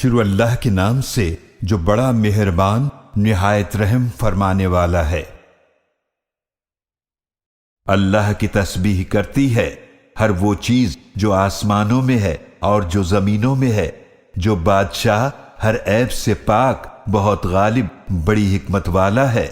شروع اللہ کے نام سے جو بڑا مہربان نہایت رحم فرمانے والا ہے۔ اللہ کی تسبیح کرتی ہے ہر وہ چیز جو آسمانوں میں ہے اور جو زمینوں میں ہے، جو بادشاہ ہر عیب سے پاک، بہت غالب، بڑی حکمت والا ہے۔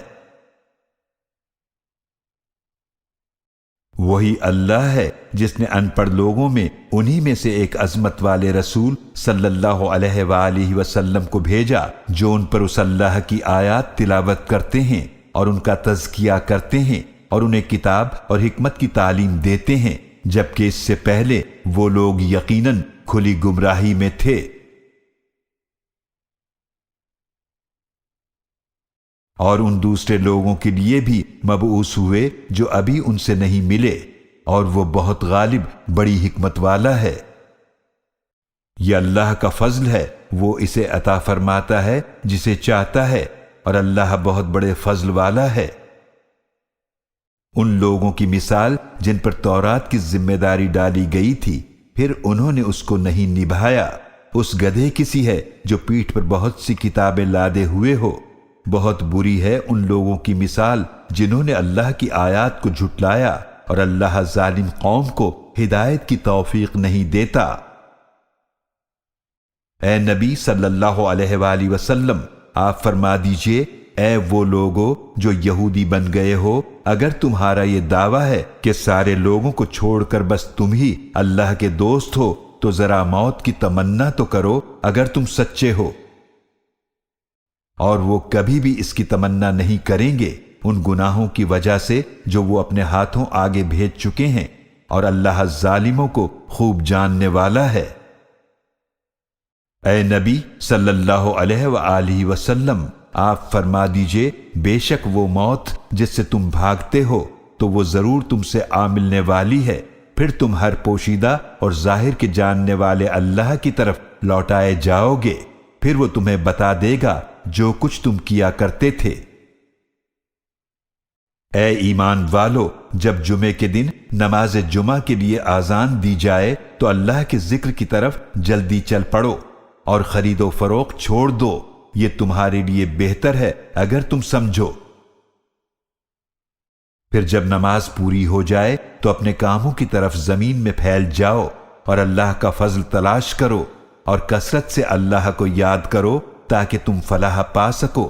وہی اللہ ہے جس نے ان پڑھ لوگوں میں انہی میں سے ایک عظمت والے رسول صلی اللہ علیہ وآلہ وسلم کو بھیجا جو ان پر اس اللہ کی آیات تلاوت کرتے ہیں اور ان کا تزکیہ کرتے ہیں اور انہیں کتاب اور حکمت کی تعلیم دیتے ہیں، جبکہ اس سے پہلے وہ لوگ یقیناً کھلی گمراہی میں تھے۔ اور ان دوسرے لوگوں کے لیے بھی مبعوث ہوئے جو ابھی ان سے نہیں ملے، اور وہ بہت غالب، بڑی حکمت والا ہے۔ یہ اللہ کا فضل ہے، وہ اسے عطا فرماتا ہے جسے چاہتا ہے، اور اللہ بہت بڑے فضل والا ہے۔ ان لوگوں کی مثال جن پر تورات کی ذمہ داری ڈالی گئی تھی، پھر انہوں نے اس کو نہیں نبھایا، اس گدھے کسی ہے جو پیٹھ پر بہت سی کتابیں لادے ہوئے ہو۔ بہت بری ہے ان لوگوں کی مثال جنہوں نے اللہ کی آیات کو جھٹلایا، اور اللہ ظالم قوم کو ہدایت کی توفیق نہیں دیتا۔ اے نبی صلی اللہ علیہ وآلہ وسلم، آپ فرما دیجئے، اے وہ لوگو جو یہودی بن گئے ہو، اگر تمہارا یہ دعویٰ ہے کہ سارے لوگوں کو چھوڑ کر بس تم ہی اللہ کے دوست ہو، تو ذرا موت کی تمنا تو کرو اگر تم سچے ہو۔ اور وہ کبھی بھی اس کی تمنا نہیں کریں گے ان گناہوں کی وجہ سے جو وہ اپنے ہاتھوں آگے بھیج چکے ہیں، اور اللہ ظالموں کو خوب جاننے والا ہے۔ اے نبی صلی اللہ علیہ وآلہ وسلم، آپ فرما دیجئے، بے شک وہ موت جس سے تم بھاگتے ہو تو وہ ضرور تم سے آ ملنے والی ہے، پھر تم ہر پوشیدہ اور ظاہر کے جاننے والے اللہ کی طرف لوٹائے جاؤ گے، پھر وہ تمہیں بتا دے گا جو کچھ تم کیا کرتے تھے۔ اے ایمان والو، جب جمعے کے دن نماز جمعہ کے لیے آذان دی جائے تو اللہ کے ذکر کی طرف جلدی چل پڑو اور خرید و فروخت چھوڑ دو، یہ تمہارے لیے بہتر ہے اگر تم سمجھو۔ پھر جب نماز پوری ہو جائے تو اپنے کاموں کی طرف زمین میں پھیل جاؤ اور اللہ کا فضل تلاش کرو، اور کثرت سے اللہ کو یاد کرو تاکہ تم فلاح پا سکو۔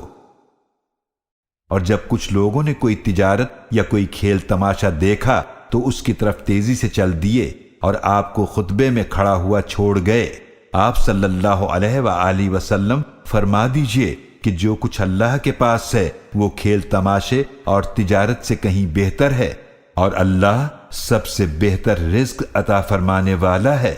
اور جب کچھ لوگوں نے کوئی تجارت یا کوئی کھیل تماشا دیکھا تو اس کی طرف تیزی سے چل دیے اور آپ کو خطبے میں کھڑا ہوا چھوڑ گئے۔ آپ صلی اللہ علیہ وآلہ وسلم فرما دیجئے کہ جو کچھ اللہ کے پاس ہے وہ کھیل تماشے اور تجارت سے کہیں بہتر ہے، اور اللہ سب سے بہتر رزق عطا فرمانے والا ہے۔